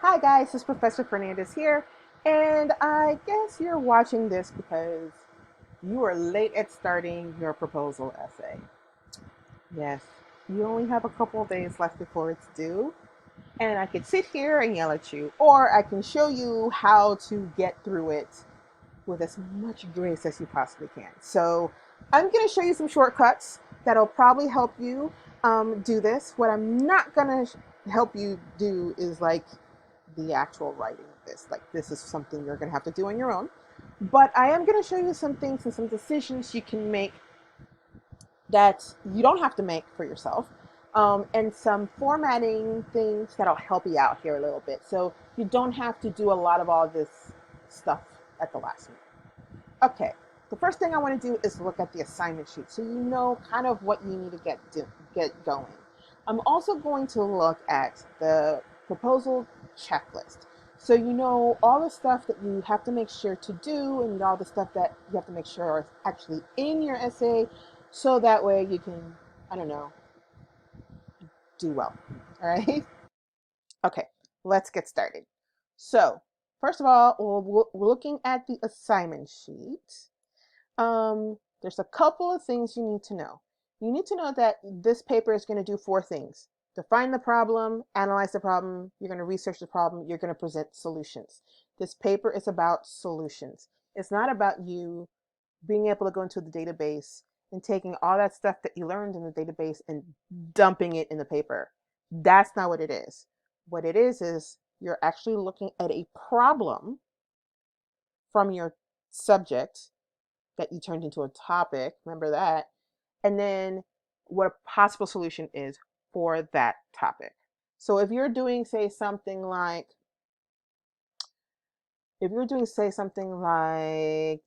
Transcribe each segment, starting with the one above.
Hi guys, this is Professor Fernandez here, and I guess you're watching this because you are late at starting your proposal essay. Yes, you only have a couple of days left before it's due, and I could sit here and yell at you, or I can show you how to get through it with as much grace as you possibly can. So I'm going to show you some shortcuts that'll probably help you do this. What I'm not going to help you do is like the actual writing of this. Like this is something you're going to have to do on your own. But I am going to show you some things and some decisions you can make that you don't have to make for yourself. And some formatting things that'll help you out here a little bit. So you don't have to do a lot of all this stuff at the last minute. Okay, the first thing I want to do is look at the assignment sheet so you know kind of what you need to get going. I'm also going to look at the proposal checklist. So you know all the stuff that you have to make sure to do and all the stuff that you have to make sure are actually in your essay so that way you can, I don't know, do well. All right? Okay, let's get started. So, first of all, we're looking at the assignment sheet. There's a couple of things you need to know. You need to know that this paper is going to do four things. Define the problem, analyze the problem, you're going to research the problem, you're going to present solutions. This paper is about solutions. It's not about you being able to go into the database and taking all that stuff that you learned in the database and dumping it in the paper. That's not what it is. What it is you're actually looking at a problem from your subject that you turned into a topic. Remember that. And then what a possible solution is for that topic. So if you're doing, say, something like,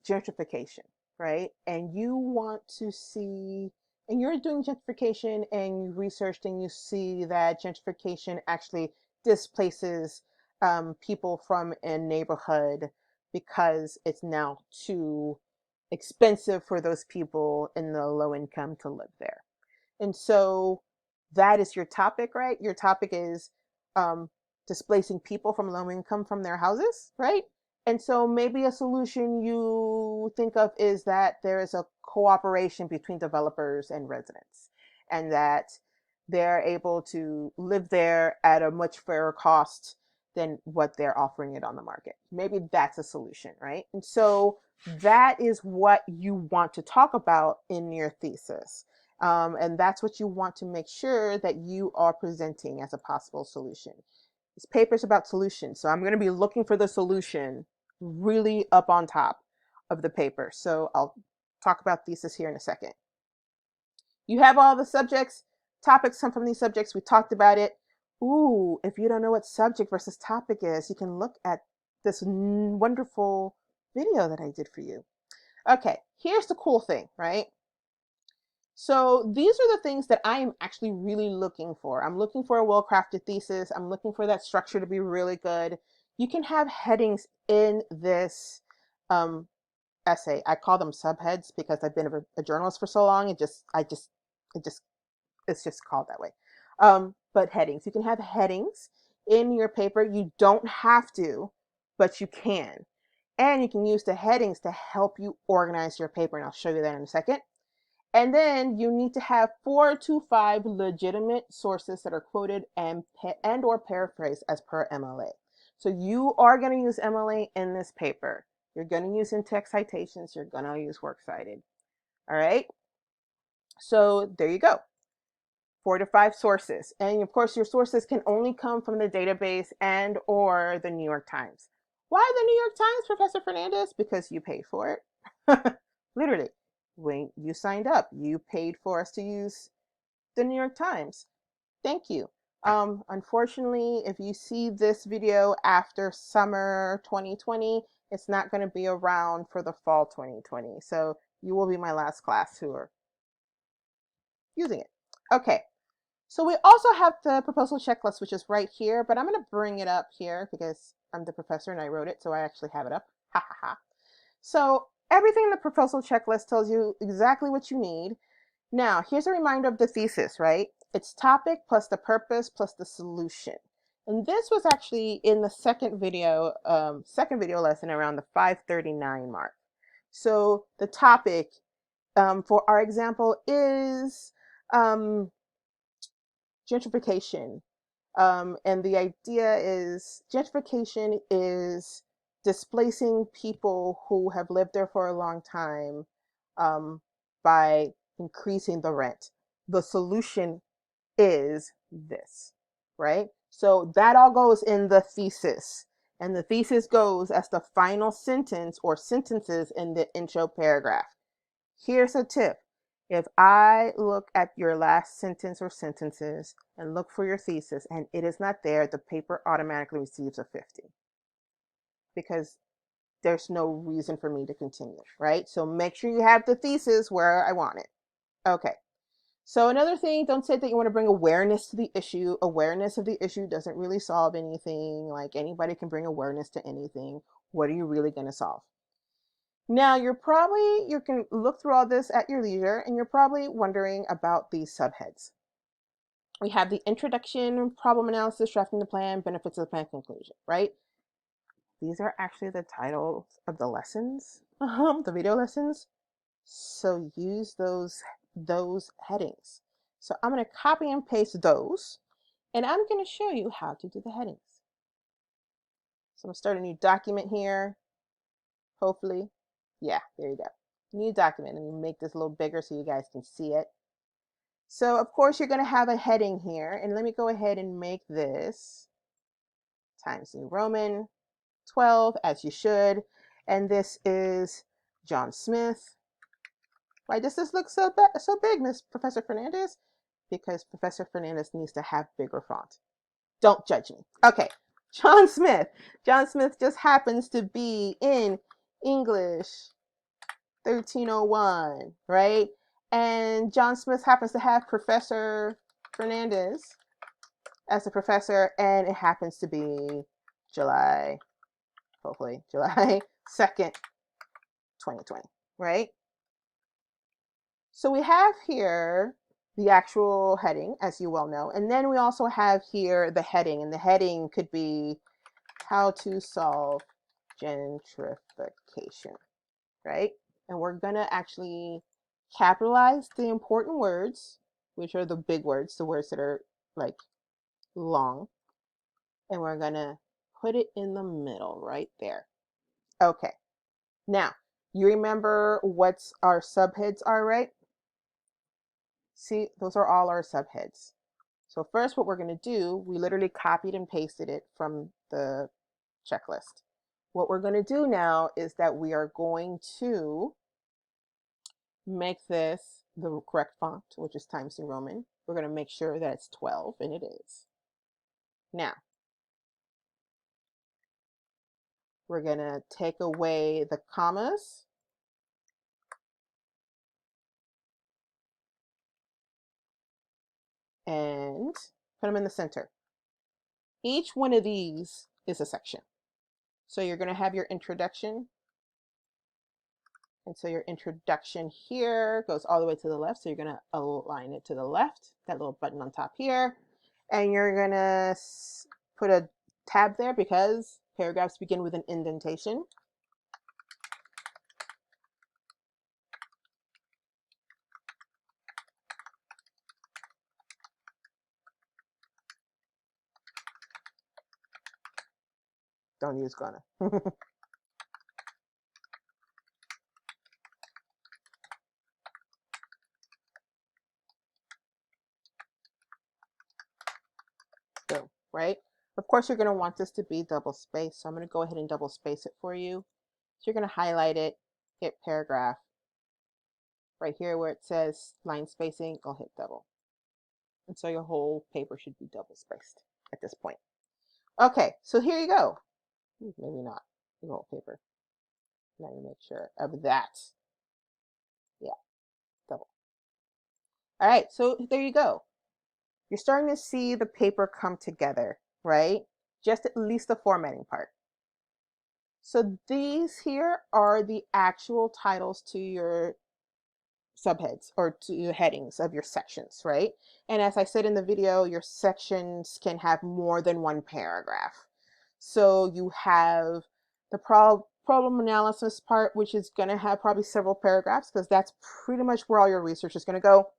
gentrification, right? And you want to see, and you're doing gentrification and you researched and you see that gentrification actually displaces people from a neighborhood because it's now too expensive for those people in the low income to live there. And so that is your topic, right? Your topic is um, displacing people from low income from their houses, right? And so maybe a solution you think of is that there is a cooperation between developers and residents, and that they're able to live there at a much fairer cost than what they're offering it on the market. Maybe that's a solution, right? And so that is what you want to talk about in your thesis. And that's what you want to make sure that you are presenting as a possible solution. This paper is about solutions. So I'm going to be looking for the solution really up on top of the paper. So I'll talk about thesis here in a second. You have all the subjects, topics come from these subjects. We talked about it. Ooh, if you don't know what subject versus topic is, you can look at this wonderful video that I did for you. Okay, here's the cool thing, right? So these are the things that I am actually really looking for. I'm looking for a well-crafted thesis. I'm looking for that structure to be really good. You can have headings in this um, essay. I call them subheads because I've been a journalist for so long. It just, it's just called that way. But headings, you can have headings in your paper. You don't have to, but you can. And you can use the headings to help you organize your paper. And I'll show you that in a second. And then you need to have 4 to 5 legitimate sources that are quoted and or paraphrased as per MLA. So you are going to use MLA in this paper. You're going to use in-text citations. You're going to use works cited. All right. So there you go. 4 to 5 sources. And of course, your sources can only come from the database and or the New York Times. Why the New York Times, Professor Fernandez? Because you paid for it. Literally, when you signed up, you paid for us to use the New York Times. Thank you. Unfortunately, if you see this video after summer 2020, it's not going to be around for the fall 2020. So you will be my last class who are using it. Okay. So we also have the proposal checklist, which is right here, but I'm going to bring it up here because I'm the professor and I wrote it, so I actually have it up. Ha ha ha. So everything in the proposal checklist tells you exactly what you need. Now, here's a reminder of the thesis, right? It's topic plus the purpose plus the solution. And this was actually in the second video lesson around the 539 mark. So the topic for our example is um, gentrification. And the idea is gentrification is displacing people who have lived there for a long time um, by increasing the rent. The solution is this, right? So that all goes in the thesis. And the thesis goes as the final sentence or sentences in the intro paragraph. Here's a tip. If I look at your last sentence or sentences and look for your thesis and it is not there, the paper automatically receives a 50 because there's no reason for me to continue, right? So make sure you have the thesis where I want it. Okay. So another thing, don't say that you want to bring awareness to the issue. Awareness of the issue doesn't really solve anything. Like anybody can bring awareness to anything. What are you really going to solve? Now you can look through all this at your leisure and you're probably wondering about these subheads. We have the introduction, problem analysis, drafting the plan, benefits of the plan, conclusion, right? These are actually the titles of the lessons, the video lessons. So use those headings. So I'm going to copy and paste those, and I'm going to show you how to do the headings. So I'm going to start a new document here, hopefully. Yeah, there you go. New document. Let me make this a little bigger so you guys can see it. So of course you're going to have a heading here, and let me go ahead and make this Times New Roman 12, as you should. And this is John Smith. Why does this look so big, Miss Professor Fernandez? Because Professor Fernandez needs to have bigger font. Don't judge me. Okay, John Smith. John Smith just happens to be in English 1301, right? And John Smith happens to have Professor Fernandez as a professor, and it happens to be July, hopefully, July 2nd, 2020, right? So we have here the actual heading, as you well know, and then we also have here the heading, and the heading could be how to solve gentrification, right? And we're gonna actually capitalize the important words, which are the big words, the words that are like long, and we're gonna put it in the middle right there. Okay, now you remember what our subheads are, right? See, those are all our subheads. So first what we're going to do, we literally copied and pasted it from the checklist. What we're going to do now is that we are going to make this the correct font, which is Times New Roman. We're going to make sure that it's 12, and it is. Now, we're going to take away the commas and put them in the center. Each one of these is a section. So you're going to have your introduction. And so your introduction here goes all the way to the left. So you're going to align it to the left, that little button on top here. And you're going to put a tab there because paragraphs begin with an indentation. Don't use gonna. Boom, right? Of course, you're going to want this to be double spaced. So I'm going to go ahead and double space it for you. So you're going to highlight it, hit paragraph. Right here where it says line spacing, I'll hit double. And so your whole paper should be double spaced at this point. Okay, so here you go. Maybe not the whole paper. Let me make sure of that. Yeah, double. All right, so there you go. You're starting to see the paper come together, right? Just at least the formatting part. So these here are the actual titles to your subheads or to headings of your sections, right? And as I said in the video, your sections can have more than one paragraph. So you have the problem analysis part, which is going to have probably several paragraphs because that's pretty much where all your research is going to go.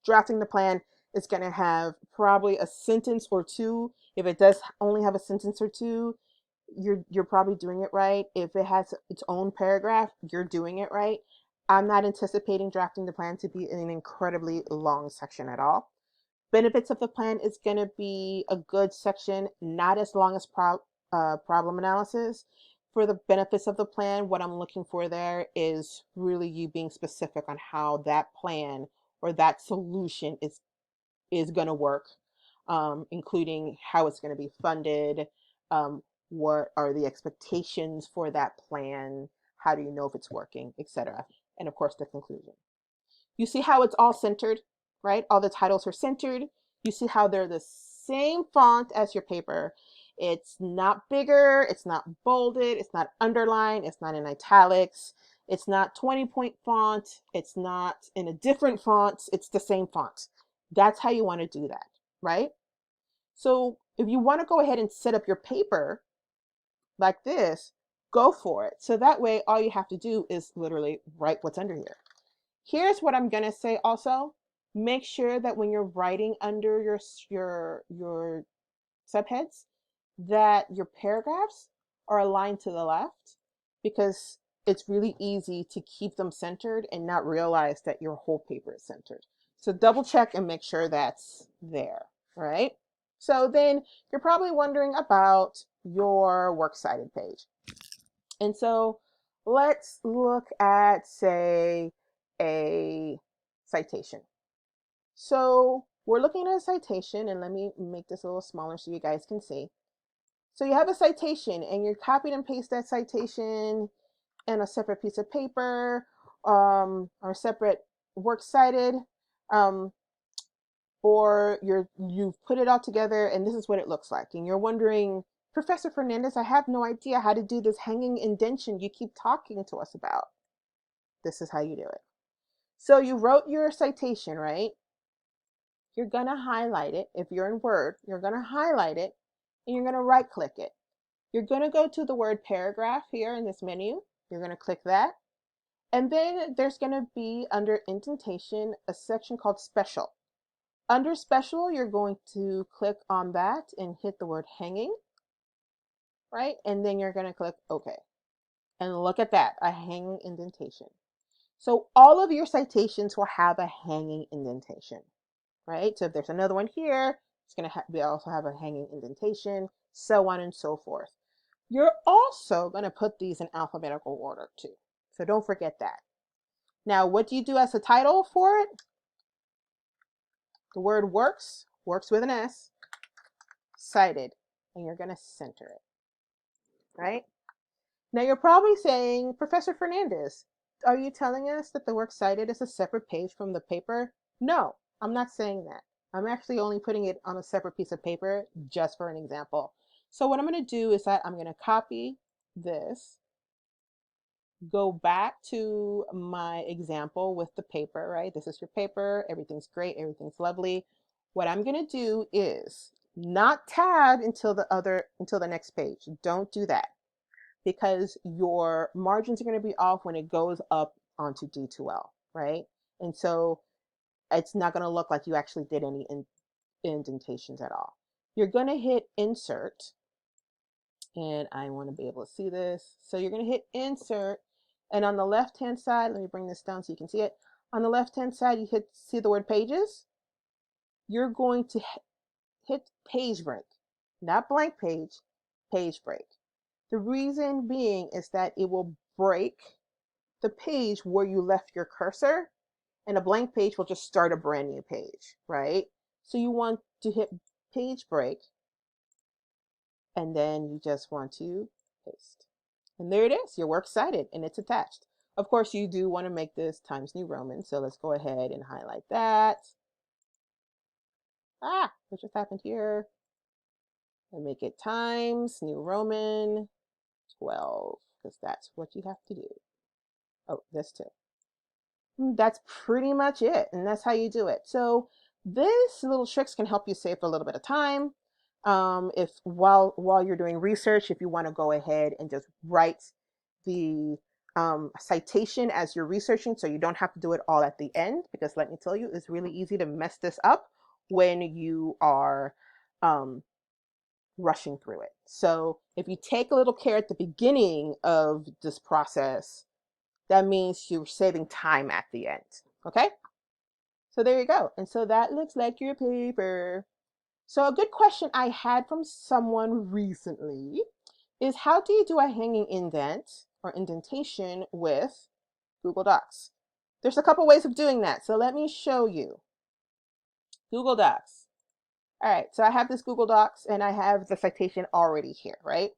Drafting the plan is going to have probably a sentence or two. If it does only have a sentence or two, you're probably doing it right. If it has its own paragraph, you're doing it right. I'm not anticipating drafting the plan to be an incredibly long section at all. Benefits of the plan is going to be a good section, not as long as problem analysis. For the benefits of the plan, what I'm looking for there is really you being specific on how that plan or that solution is going to work, including how it's going to be funded, um, what are the expectations for that plan, how do you know if it's working, etc. And of course, the conclusion. You see how it's all centered, right? All the titles are centered. You see how they're the same font as your paper. It's not bigger, it's not bolded, it's not underlined, it's not in italics, it's not 20-point font, it's not in a different font, it's the same font. That's how you want to do that, right? So if you want to go ahead and set up your paper like this, go for it. So that way, all you have to do is literally write what's under here. Here's what I'm going to say also. Make sure that when you're writing under your subheads, that your paragraphs are aligned to the left, because it's really easy to keep them centered and not realize that your whole paper is centered. So double check and make sure that's there, right? So then you're probably wondering about your works cited page. And so let's look at, say, a citation. So we're looking at a citation, and let me make this a little smaller so you guys can see. So you have a citation and you copied and paste that citation in a separate piece of paper, or separate works cited, um, or you've put it all together and this is what it looks like. And you're wondering, Professor Fernandez, I have no idea how to do this hanging indentation you keep talking to us about. This is how you do it. So you wrote your citation, right? You're going to highlight it. If you're in Word, you're going to highlight it and you're going to right click it. You're going to go to the word paragraph here in this menu. You're going to click that. And then there's going to be under indentation a section called special. Under special, you're going to click on that and hit the word hanging, right? And then you're going to click OK. And look at that, a hanging indentation. So all of your citations will have a hanging indentation, right? So if there's another one here, it's going to also have a hanging indentation, so on and so forth. You're also going to put these in alphabetical order too. So don't forget that. Now, what do you do as a title for it? The word works with an S, cited, and you're going to center it, right? Now you're probably saying, Professor Fernandez, are you telling us that the works cited is a separate page from the paper? No, I'm not saying that. I'm actually only putting it on a separate piece of paper just for an example. So what I'm going to do is that I'm going to copy this, go back to my example with the paper, right? This is your paper. Everything's great. Everything's lovely. What I'm going to do is not tab until the next page. Don't do that, because your margins are going to be off when it goes up onto D2L, right? And so it's not going to look like you actually did any indentations at all. You're going to hit insert, and I want to be able to see this. So you're going to hit insert, and on the left hand side, let me bring this down so you can see it. On the left hand side, you see the word pages. You're going to hit page break, not blank page, page break. The reason being is that it will break the page where you left your cursor, and a blank page will just start a brand new page, right? So you want to hit page break, and then you just want to paste. And there it is, your works cited, and it's attached. Of course, you do want to make this Times New Roman, so let's go ahead and highlight that. What just happened here? And make it Times New Roman 12, because that's what you have to do. Oh, this too. That's pretty much it. And that's how you do it. So this little tricks can help you save a little bit of time. If while you're doing research, if you want to go ahead and just write the citation as you're researching, so you don't have to do it all at the end, because let me tell you, it's really easy to mess this up when you are um, rushing through it. So if you take a little care at the beginning of this process, that means you're saving time at the end. Okay? So there you go. And so that looks like your paper. So a good question I had from someone recently is, how do you do a hanging indent or indentation with Google Docs? There's a couple ways of doing that. So let me show you. Google Docs. All right, so I have this Google Docs and I have the citation already here, right?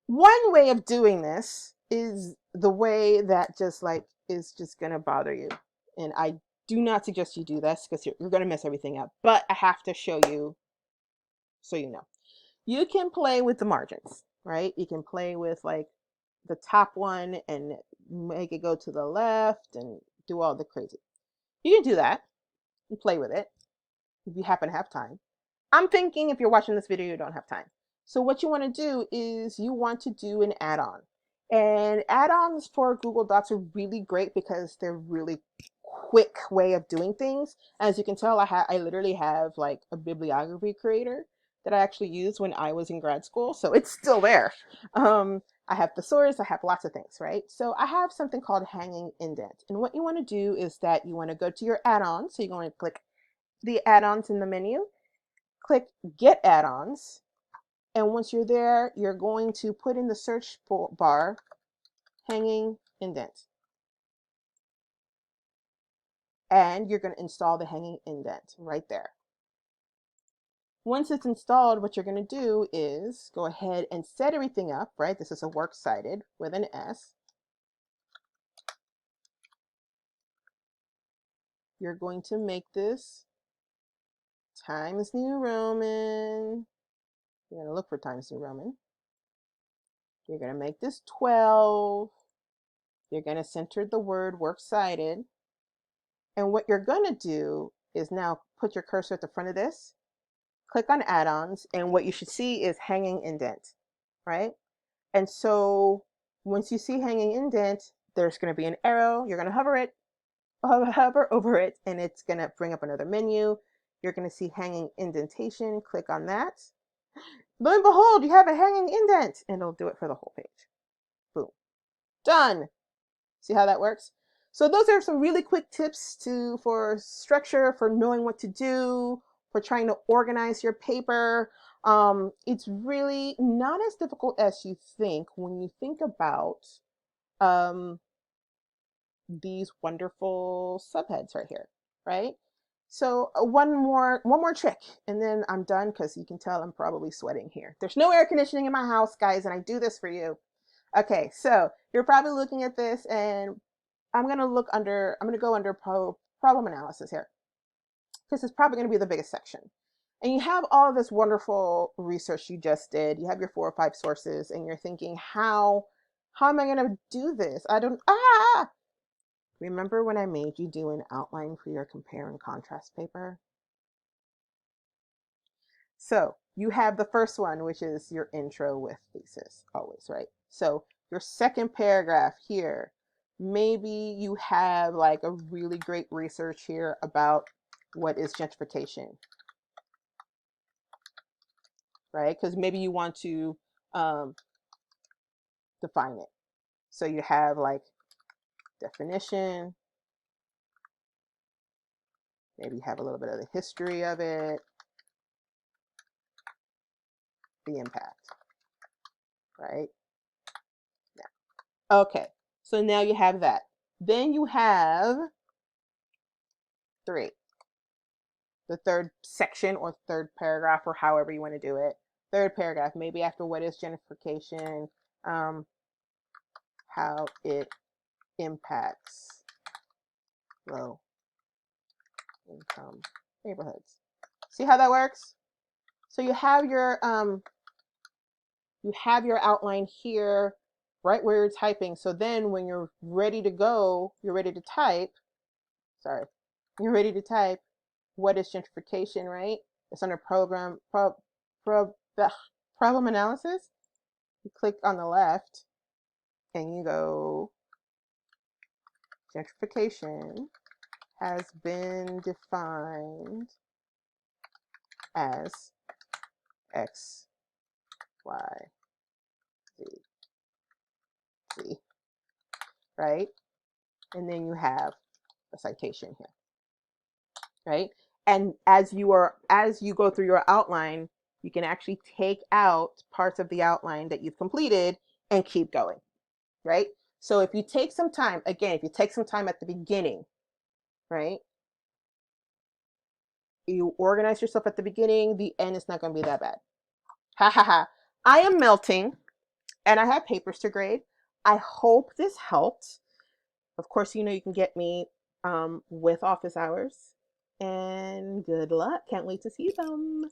One way of doing this is the way that just like is just gonna bother you. And I do not suggest you do this because you're gonna mess everything up. But I have to show you so you know. You can play with the margins, right? You can play with like the top one and make it go to the left and do all the crazy. You can do that and play with it if you happen to have time. I'm thinking if you're watching this video, you don't have time. So what you want to do is you want to do an add-on. And add-ons for Google Docs are really great because they're really quick way of doing things. As you can tell, I literally have like a bibliography creator that I actually used when I was in grad school. So it's still there. I have thesaurus, I have lots of things, right? So I have something called hanging indent. And what you want to do is that you want to go to your add-ons. So you're going to click the add-ons in the menu, click get add-ons. And once you're there, you're going to put in the search bar hanging indent. And you're going to install the hanging indent right there. Once it's installed, what you're going to do is go ahead and set everything up, right? This is a works cited with an S. You're going to make this Times New Roman. You're going to look for Times New Roman. You're going to make this 12. You're going to center the word works cited. And what you're going to do is now put your cursor at the front of this, click on add-ons, and what you should see is hanging indent, right? And so once you see hanging indent, there's going to be an arrow. You're going to hover over it, and it's going to bring up another menu. You're going to see hanging indentation. Click on that. Lo and behold, you have a hanging indent, and it'll do it for the whole page. Boom. Done. See how that works? So those are some really quick tips for structure, for knowing what to do, for trying to organize your paper. It's really not as difficult as you think when you think about um, these wonderful subheads right here, right? So one more trick, and then I'm done because you can tell I'm probably sweating here. There's no air conditioning in my house, guys, and I do this for you. Okay, so you're probably looking at this, and I'm going to go under problem analysis here, because it's probably going to be the biggest section. And you have all of this wonderful research you just did. You have your 4 or 5 sources, and you're thinking, how am I going to do this? Remember when I made you do an outline for your compare and contrast paper? So you have the first one, which is your intro with thesis, always, right? So your second paragraph here, maybe you have like a really great research here about what is gentrification, right? Because maybe you want to define it. So you have like definition, maybe you have a little bit of the history of it, the impact, right? Yeah. Okay, so now you have that. Then you have 3. The third section or third paragraph, or however you want to do it. Third paragraph, maybe after what is gentrification, how it impacts low income neighborhoods. See how that works? So you have your outline here right where you're typing. So then when you're ready to go, you're ready to type, sorry. You're ready to type what is gentrification, right? It's under problem analysis. You click on the left and you go, gentrification has been defined as X, Y, Z, Z, right? And then you have a citation here, right? And as you go through your outline, you can actually take out parts of the outline that you've completed and keep going, right? So if you take some time, again, if you take some time at the beginning, right? You organize yourself at the beginning, the end is not going to be that bad. Ha ha ha. I am melting and I have papers to grade. I hope this helped. Of course, you know you can get me with office hours. And good luck. Can't wait to see them.